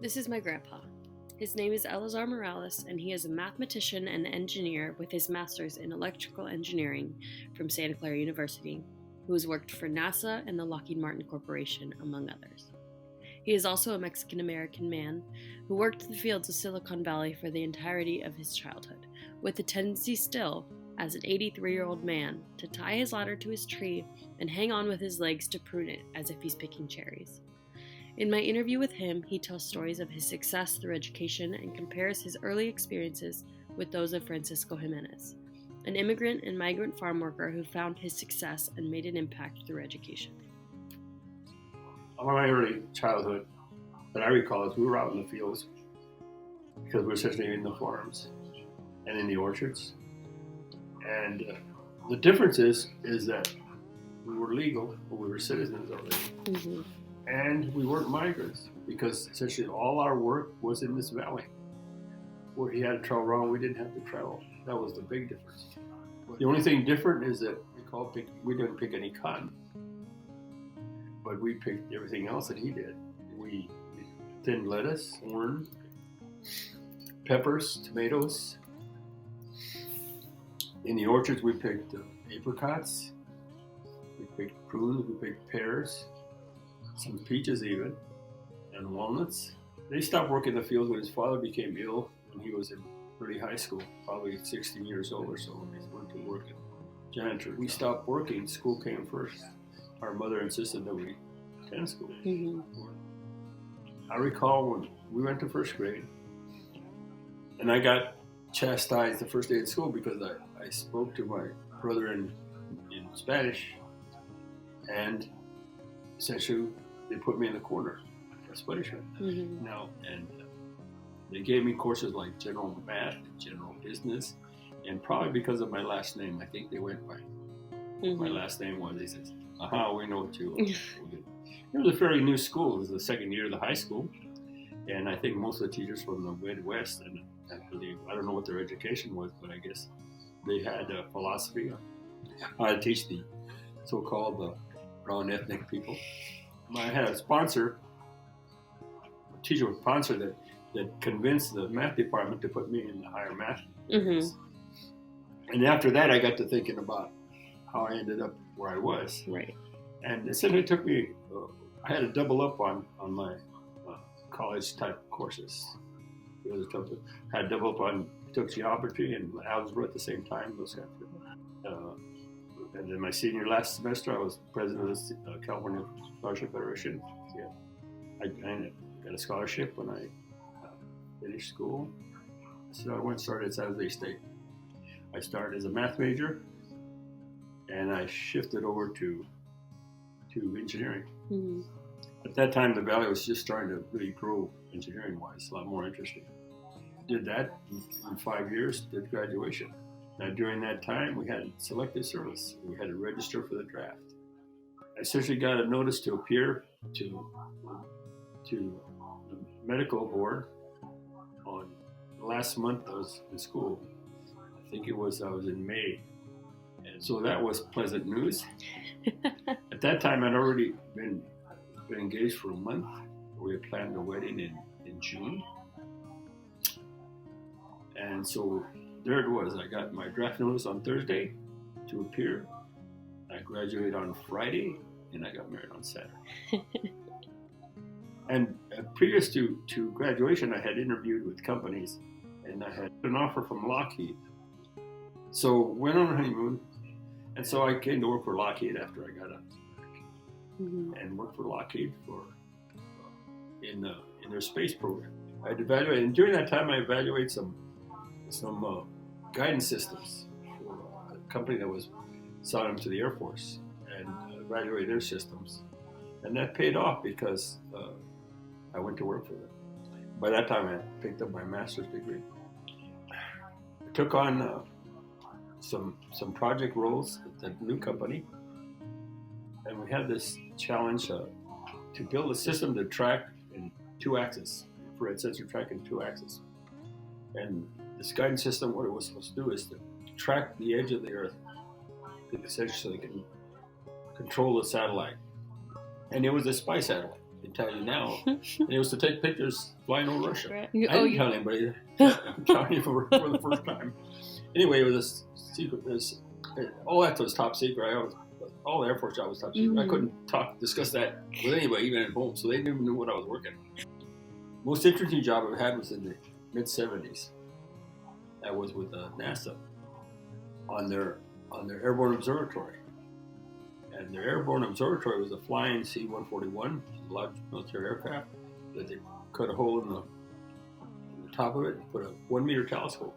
This is my grandpa. His name is Elazar Morales, and he is a mathematician and engineer with his master's in electrical engineering from Santa Clara University, who has worked for NASA and the Lockheed Martin Corporation, among others. He is also a Mexican American man who worked the fields of Silicon Valley for the entirety of his childhood, with a tendency still, as an 83-year-old man, to tie his ladder to his tree and hang on with his legs to prune it as if he's picking cherries. In my interview with him, he tells stories of his success through education and compares his early experiences with those of Francisco Jimenez, an immigrant and migrant farm worker who found his success and made an impact through education. All my early childhood that I recall is we were out in the fields because we were essentially in the farms and in the orchards. And the difference is that we were legal, but we were citizens already. Mm-hmm. And we weren't migrants because essentially all our work was in this valley. Where he had to travel around, we didn't have to travel. That was the big difference. The only thing different is that we didn't pick any cotton, but we picked everything else that he did. We thinned lettuce, corn, peppers, tomatoes. In the orchards, we picked apricots, we picked prunes, we picked pears, some peaches even, and walnuts. They stopped working in the fields when his father became ill when he was in early high school, probably 16 years old or so, when he went to work in janitor. We stopped working, school came first. Our mother insisted that we attend school. Mm-hmm. I recall when we went to first grade, and I got chastised the first day at school because I spoke to my brother in Spanish, and essentially they put me in the corner as punishment. Mm-hmm. And they gave me courses like general math, general business, and probably because of my last name, I think they went by my last name was. They said, we know what you. It was a fairly new school. It was the second year of the high school, and I think most of the teachers from the Midwest, and I don't know what their education was, but I guess they had a philosophy on how to teach the so-called brown ethnic people. I had a teacher with sponsor that convinced the math department to put me in the higher math. Mm-hmm. And after that, I got to thinking about how I ended up where I was. Right. And it simply took me, I had to double up on my college type courses. It was tough. I had to double up on, took geometry and algebra at the same time, those kinds of things. And then my last semester, I was president of the California Scholarship Federation. Yeah. I got a scholarship when I finished school. So I went and started at San Jose State. I started as a math major, and I shifted over to engineering. Mm-hmm. At that time, the Valley was just starting to really grow engineering-wise, a lot more interesting. Did that in 5 years, did graduation. Now, during that time, we had selective service. We had to register for the draft. I essentially got a notice to appear to the medical board on last month. I was in school. I think I was in May. And so that was pleasant news. At that time, I'd already been engaged for a month. We had planned a wedding in June. And so there it was. I got my draft notice on Thursday to appear. I graduated on Friday, and I got married on Saturday. And previous to graduation, I had interviewed with companies, and I had an offer from Lockheed. So went on a honeymoon, and so I came to work for Lockheed after I got out. Mm-hmm. And worked for Lockheed in their space program. I had evaluated, and during that time, I evaluated some guidance systems for a company that was selling them to the Air Force, and evaluated their systems, and that paid off because I went to work for them. By that time, I picked up my master's degree. I took on some project roles at the new company, and we had this challenge to build a system to track in 2 axes, infrared sensor track in 2 axes. And this guidance system, what it was supposed to do is to track the edge of the Earth, to essentially can control the satellite. And it was a spy satellite. can tell you now. And it was to take pictures flying over Russia. Right. I didn't tell anybody. I'm telling you for the first time. Anyway, it was a secret. All that was top secret. All the Air Force job was top secret. I couldn't discuss that with anybody, even at home. So they didn't even know what I was working. Most interesting job I had was in the mid-70s. I was with NASA on their airborne observatory. And their airborne observatory was a flying C-141, a large military aircraft, that they cut a hole in the top of it and put a 1 meter telescope.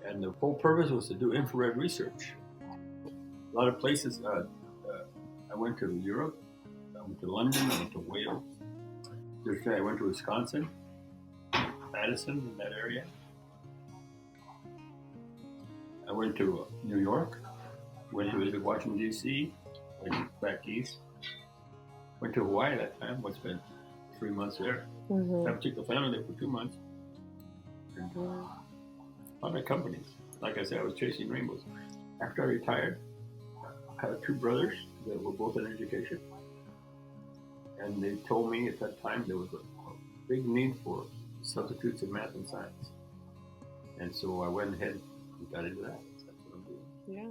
And the whole purpose was to do infrared research. A lot of places, I went to Europe, I went to London, I went to Wales. I went to Wisconsin, Madison, in that area. I went to New York, went to visit Washington, D.C., went back east. Went to Hawaii that time, I spent 3 months there. I took the family there for 2 months. And other companies. Like I said, I was chasing rainbows. After I retired, I had 2 brothers that were both in education. And they told me at that time there was a big need for substitutes in math and science. And so I went ahead and got into that. That's what I'm doing. Yeah.